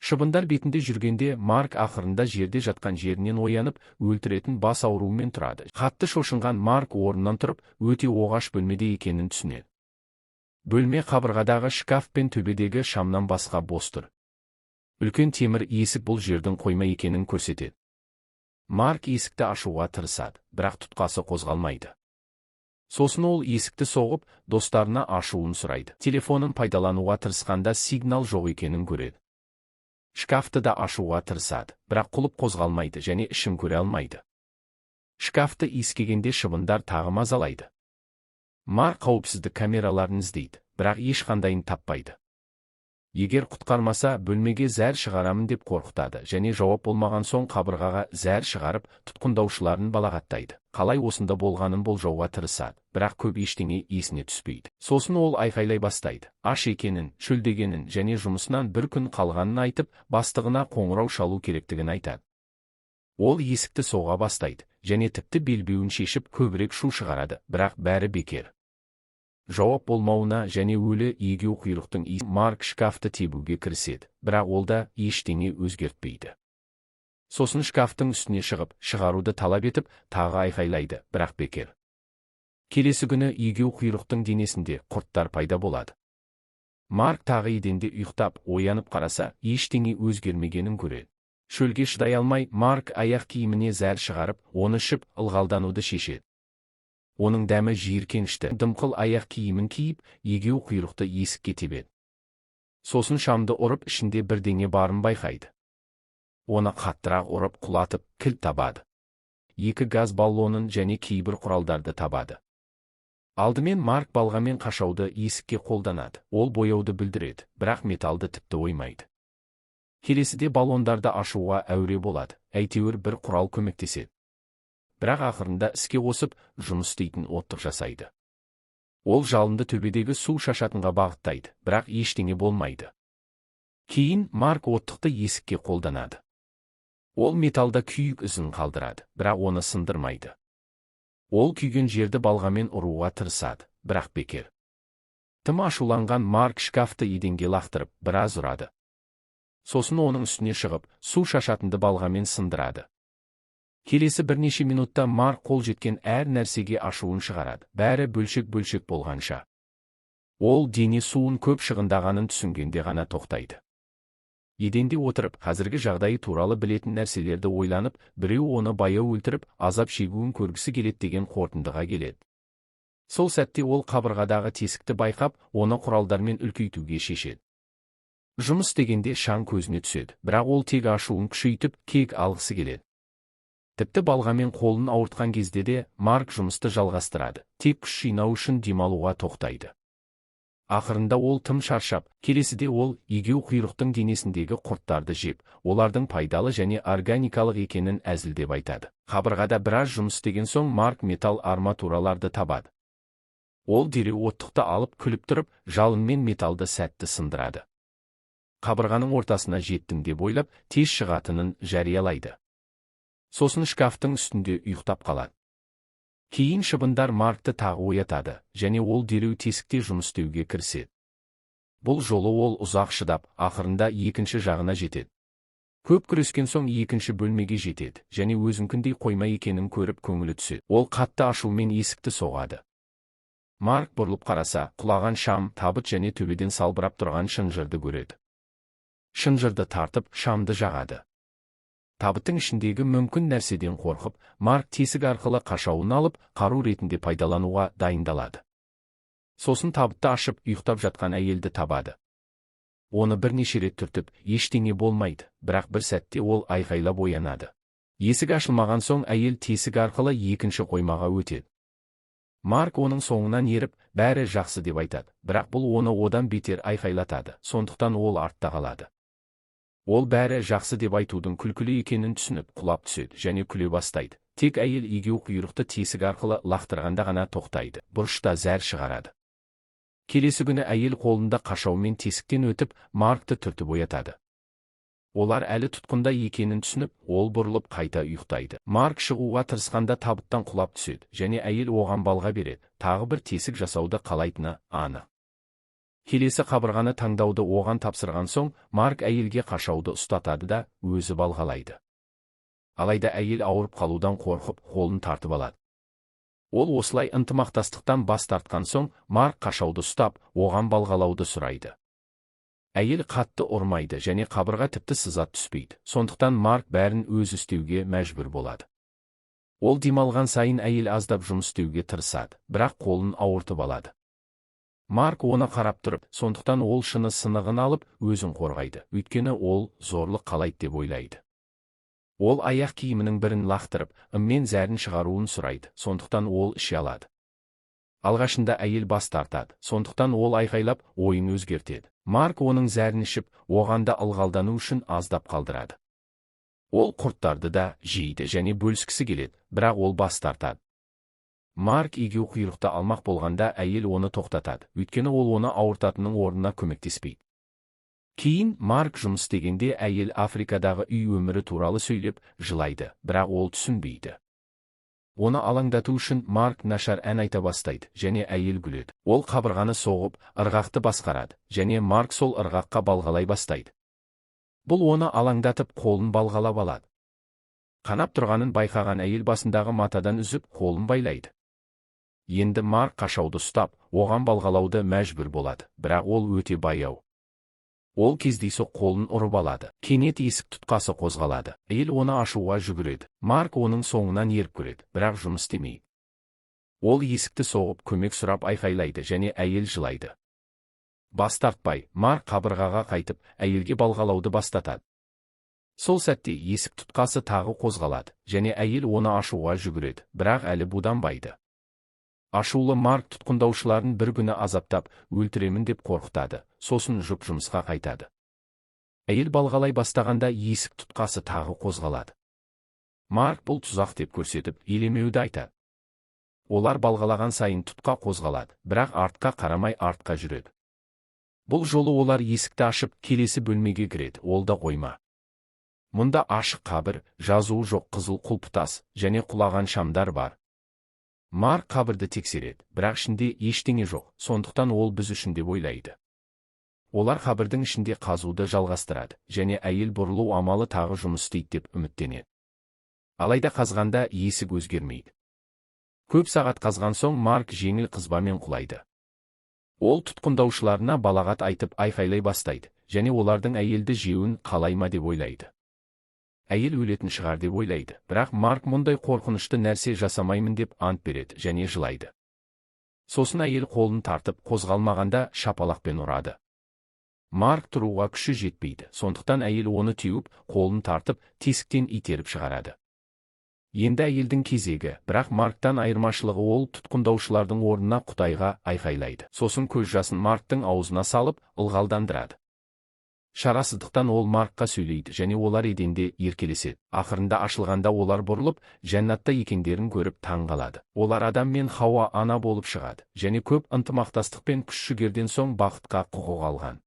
Шыбындар бетінде жүргенде Марк ақырында жерде жатқан жерінен оянып, өлтіретін бас ауруымен тұрады. Қатты шошынған Марк орнынан тұрып, өте оғаш бөлмеде екенін түсінеді. Бөлме қабырғадағы шкаф пен төбедегі шамнан басқа бос тұр. Үлкен темір есік бұл жердің қойма екенін көрсетеді. Марк есікті ашуға тырысады, бірақ тұтқасы қозғалмайды. Сосын ол есікті соғып, достарына ашуын сұрайды. Телефонын пайдалануға тырысқанда сигнал жоқ екенін көреді. Шкафты да ашуға тырысады, бірақ құлып қозғалмайды және ішін көре алмайды. Шкафты иіскегенде шыбындар тағы мазалайды. Марк қауіпсіздік камераларын іздейді, бірақ ешқандайын таппайды. Егер құтқармаса, бөлмеге зәр шығарамын деп қорқытады және жауап болмаған соң қабырғаға зәр шығарып, тұтқындалушыларын балағаттайды. Қалай осында болғанын болжауға тырысады, бірақ көп ештеңе есіне түспейді. Сосын ол айқайлай бастайды. Аш екенін, шөлдегенін және жұмысынан бір күн қалғанын айтып, бастығына қоңырау шалу керектігін айтады. Ол есікті соға бастайды және тіпті белбеуін шешіп көбірек шу шығарады, бірақ бәрі бекер. Жауап болмауына және өлі егеу құйрықтың иісі Марк шкафты тебуге кіріседі, бірақ ол да ештеңе өзгертпейді. Сосын шкафтың үстіне шығып, шығаруды талап етіп, тағы айқайлайды, бірақ бекер. Келесі күні егеу құйрықтың денесінде құрттар пайда болады. Марк тағы еденде ұйықтап, оянып қараса, ештеңе өзгермегенін көреді. Шөлге шыдай алмай, Марк аяқ киіміне зәр шығарып, оны ішіп, ылғалдануды шешеді. Оның дәмі жиіркенішті. Дымқыл аяқ киімін киіп, егеу құйрықты есікке тебеді. Сосын шамды ұрып, ішінде бірдеңе барын байқайды. Оны қаттырақ ұрып, құлатып, кілт табады. 2 газ баллонын және кейбір құралдарды табады. Алдымен Марк балғамен қашауды есікке қолданады. Ол бояуды бүлдіреді, бірақ металды тіпті оймайды. Келесіде баллондарды ашуға әуре болады, әйтеуір бір құрал көмектеседі. Бірақ ақырында іске қосып, жұмыс істейтін оттық жасайды. Ол жалынды төбедегі су шашатынға бағыттайды, бірақ ештеңе болмайды. Кейін Марк оттықты есікке қолданады. Ол металда күйік ізін қалдырады, бірақ оны сындырмайды. Ол күйген жерді балғамен ұруға тырысады, бірақ бекер. Тым ашуланған Марк шкафты еденге лақтырып, біраз ұрады. Сосын оның үстіне шығып, су шашатынды балғамен сындырады. Келесі бірнеше минутта Марк қол жеткен әр нәрсеге ашуын шығарады, бәрі бөлшек-бөлшек болғанша. Ол дене суын көп шығындағанын түсінгенде ғана тоқтайды. Еденде отырып, қазіргі жағдайы туралы білетін нәрселерді ойланып, біреу оны баяу өлтіріп, азап шегуін көргісі келеді деген қорытындыға келеді. Сол сәтте ол қабырғадағы тесікті байқап, оны құралдармен үлкейтуге шешеді. Жұмыс дегенде шаң көзіне түседі, бірақ ол тек ашуын күшейтіп, кек алғысы келеді. Тіпті балғамен қолын ауыртқан кезде де Марк жұмысты жалғастырады, тек күш жинау үшін демалуға тоқтайды. Ақырында ол тым шаршап, келесіде ол егеу құйрықтың денесіндегі құрттарды жеп, олардың пайдалы және органикалық екенін әзілдеп айтады. Қабырғада біраз жұмыс істеген соң Марк металл арматураларды табады. Ол дереу оттықты алып күліп тұрып, жалынмен металды сәтті сындырады. Қабырғаның ортасына жеттім деп ойлап, тез шығатынын жариялайды. Сосын шкафтың үстінде ұйықтап қалады. Кейін шыбындар Маркты тағы оятады, және ол дереу тесікте жұмыс істеуге кіріседі. Бұл жолы ол ұзақ шыдап, ақырында екінші жағына жетеді. Көп күрескен соң екінші бөлмеге жетеді, және өзінкіндей қойма екенін көріп көңілі түседі. Ол қатты ашумен есікті соғады. Марк бұрылып қараса, құлаған шам, табыт және төбеден салбырап тұрған шынжырды көреді. Шынжырды тартып, шамды жағады. Табыттың ішіндегі мүмкін нәрседен қорқып, Марк тесік арқылы қашауын алып, қару ретінде пайдалануға дайындалады. Сосын табытты ашып, ұйықтап жатқан әйелді табады. Оны бірнеше рет түртіп, ештеңе болмайды, бірақ бір сәтте ол айқайлап оянады. Есік ашылмаған соң әйел тесік арқылы екінші қоймаға өтеді. Марк оның соңынан еріп, бәрі жақсы деп айтады, бірақ бұл оны одан бетер айқайлатады, сондықтан ол артта қалады. Ол бәрі жақсы деп айтудың күлкілі екенін түсініп, құлап түседі және күле бастайды. Тек әйел егеу құйрықты тесік арқылы лақтырғанда ғана тоқтайды, бұрышта зәр шығарады. Келесі күні әйел қолында қашаумен тесіктен өтіп, Маркты түртіп оятады. Олар әлі тұтқында екенін түсініп, ол бұрылып қайта ұйықтайды. Марк шығуға тырысқанда табыттан құлап түседі, және әйел оған балға береді, тағы бір тесік жасауды қалайтыны анық. Келесі қабырғаны таңдауды оған тапсырған соң, Марк әйелге қашауды ұстатады да, өзі балғалайды. Алайда әйел ауырып қалудан қорқып, қолын тартып алады. Ол осылай ынтымақтастықтан бас тартқан соң, Марк қашауды ұстап, оған балғалауды сұрайды. Әйел қатты ұрмайды және қабырға тіпті сызат түспейді. Сондықтан Марк бәрін өзі істеуге мәжбүр болады. Ол демалған сайын әйел аздап жұмыс істеуге тырысады, бірақ қолын ауыртып алады. Марк оны қарап тұрып, сондықтан ол шыны сынығын алып, өзін қорғайды, өйткені ол зорлық қалайды деп ойлайды. Ол аяқ киімінің бірін лақтырып, ыммен зәрін шығаруын сұрайды, сондықтан ол іше алады. Алғашында әйел бас тартады, сондықтан ол айқайлап, ойын өзгертеді. Марк оның зәрін ішіп, оған да ылғалдану үшін аздап қалдырады. Ол құрттарды да жейді және бөліскісі келеді, бірақ ол бас тартады. Марк егеу құйрықты алмақ болғанда әйел оны тоқтатады, өйткені ол оны ауыртатынның орнына көмектеспейді. Кейін Марк жұмыс істегенде әйел Африкадағы үй өмірі туралы сөйлеп, жылайды, бірақ ол түсінбейді. Оны алаңдату үшін Марк нашар ән айта бастайды, және әйел күледі. Ол қабырғаны соғып, ырғақты басқарады, және Марк сол ырғаққа балғалай бастайды. Бұл оны алаңдатып, қолын балғалап алады. Қанап тұрғанын байқаған әйел басындағы матадан үзіп, қолын байлайды. Енді Марк қашауды ұстап, оған балғалауды мәжбүр болады, бірақ ол өте баяу. Ол кездейсоқ қолын ұрып алады. Кенет есік тұтқасы қозғалады. Әйел оны ашуға жүгіреді. Марк оның соңынан еріп көреді, бірақ жұмыс істемейді. Ол есікті соғып, көмек сұрап айқайлайды және әйел жылайды. Бас тартпай, Марк қабырғаға қайтып, әйелге балғалауды бастатады. Сол сәтте есік тұтқасы тағы қозғалады, және әйел оны ашуға жүгіреді, бірақ әлі буданбайды. Ашулы Марк тұтқындаушыларын бір күні азаптап, өлтіремін деп қорқытады, сосын жұмысқа қайтады. Әйел балғалай бастағанда есік тұтқасы тағы қозғалады. Марк бұл тұзақ деп көрсетіп, елемеуді айтады. Олар балғалаған сайын тұтқа қозғалады, бірақ артқа қарамай артқа жүреді. Бұл жолы олар есікті ашып, келесі бөлмеге кіреді, ол да қойма. Мұнда ашық қабір, жазуы жоқ қызыл құлпытас және құлаған шамдар бар. Марк қабірді тексереді, бірақ ішінде ештеңе жоқ, сондықтан ол біз үшін деп ойлайды. Олар қабірдің ішінде қазуды жалғастырады, және әйел бұрылу амалы тағы жұмыс істейді деп үміттенеді. Алайда қазғанда есік өзгермейді. Көп сағат қазған соң Марк жеңіл қызбамен құлайды. Ол тұтқындаушыларына балағат айтып айқайлай бастайды, және олардың әйелді жеуін қалайма деп ойлайды. Әйел өлетін шығар деп ойлайды, бірақ Марк мұндай қорқынышты нәрсе жасамаймын деп ант береді және жылайды. Сосын әйел қолын тартып, қозғалмағанда шапалақпен ұрады. Марк тұруға күші жетпейді, сондықтан әйел оны теуіп, қолын тартып, тесіктен итеріп шығарады. Енді әйелдің кезегі, бірақ Марктан айырмашылығы ол тұтқындаушылардың орнына Құдайға айқайлайды. Сосын көз жасын Марктың аузына салып, ылғалдандырады. Шарасыздықтан ол Маркқа сөйлейді және олар еденде еркелеседі. Ақырында ашылғанда олар бұрылып, жәннатта екендерін көріп таң қалады. Олар Адам мен Хауа ана болып шығады, және көп ынтымақтастық пен күш-жігерден соң бақытқа құқық алған.